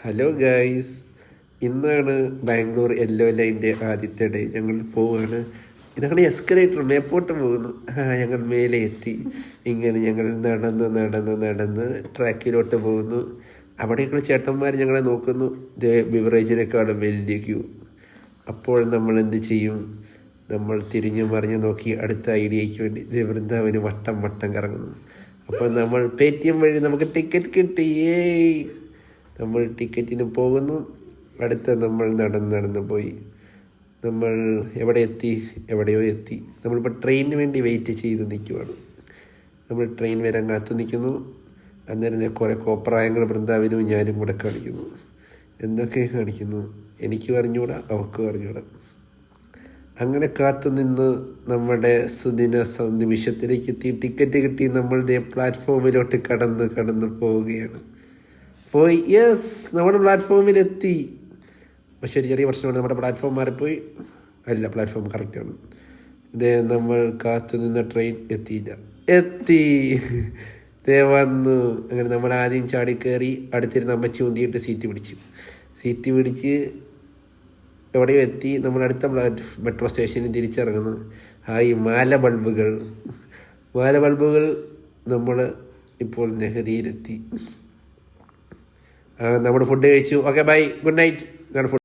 Hello guys, ഇന്നാണ് Bangalore yellow ലൈൻ്റെ ആദ്യത്തെ day. ഞങ്ങൾ പോവുകയാണ്. ഇതാണ് എസ്കലേറ്റർ, മേപ്പോട്ട് പോകുന്നു. ഞങ്ങൾ മേലെ എത്തി. ഇങ്ങനെ ഞങ്ങൾ നടന്ന് ട്രാക്കിലോട്ട് പോകുന്നു. അവിടേക്കുള്ള ചേട്ടന്മാർ ഞങ്ങളെ നോക്കുന്നു. ബിവറേജിനേക്കാളും വലിയ ക്യൂ. അപ്പോൾ നമ്മൾ എന്ത് ചെയ്യും? നമ്മൾ തിരിഞ്ഞു മറിഞ്ഞ് നോക്കി അടുത്ത ഐഡിയയ്ക്ക് വേണ്ടി വൃന്ദാവന് വട്ടം കറങ്ങുന്നു. അപ്പോൾ നമ്മൾ പേടിഎം വഴി നമുക്ക് ടിക്കറ്റ് കിട്ടി. നമ്മൾ ടിക്കറ്റിന് പോകുന്നു. അടുത്ത നമ്മൾ നടന്ന് പോയി. നമ്മൾ എവിടെയോ എത്തി. നമ്മളിപ്പോൾ ട്രെയിനിന് വേണ്ടി വെയിറ്റ് ചെയ്ത് നിൽക്കുവാണ്. നമ്മൾ ട്രെയിൻ വരാൻ കാത്തു നിൽക്കുന്നു. അന്നേരം കുറേ കോപ്രായങ്ങൾ വൃന്ദാവനും ഞാനും കൂടെ കാണിക്കുന്നു. എന്തൊക്കെ കാണിക്കുന്നു എനിക്ക് അറിഞ്ഞുകൂടാ, അവർക്ക് അറിഞ്ഞുകൂടാ. അങ്ങനെ കാത്തുനിന്ന് നമ്മുടെ സുദിന നിമിഷത്തിലേക്ക് എത്തി. ടിക്കറ്റ് കിട്ടി. നമ്മൾ പ്ലാറ്റ്ഫോമിലോട്ട് കടന്ന് പോവുകയാണ്. യെസ്, നമ്മുടെ പ്ലാറ്റ്ഫോമിലെത്തി. പക്ഷേ ഒരു ചെറിയ പ്രശ്നമാണ്, നമ്മുടെ പ്ലാറ്റ്ഫോം മാറിപ്പോയി. അല്ല, പ്ലാറ്റ്ഫോം കറക്റ്റാണ്. നമ്മൾ കാത്തുനിന്ന ട്രെയിൻ എത്തി വന്നു. അങ്ങനെ നമ്മൾ ആദ്യം ചാടി കയറി. അടുത്തിരുന്ന് അമ്മച്ചി ഉന്തിയിട്ട് സീറ്റ് പിടിച്ച് എവിടെയോ എത്തി. നമ്മൾ അടുത്ത മെട്രോ സ്റ്റേഷനിൽ തിരിച്ചിറങ്ങുന്നു. മാല ബൾബുകൾ നമ്മൾ ഇപ്പോൾ നെഹ്റിയിലെത്തി. നമ്മൾ ഫുഡ് കഴിച്ചു. Okay, bye, good night.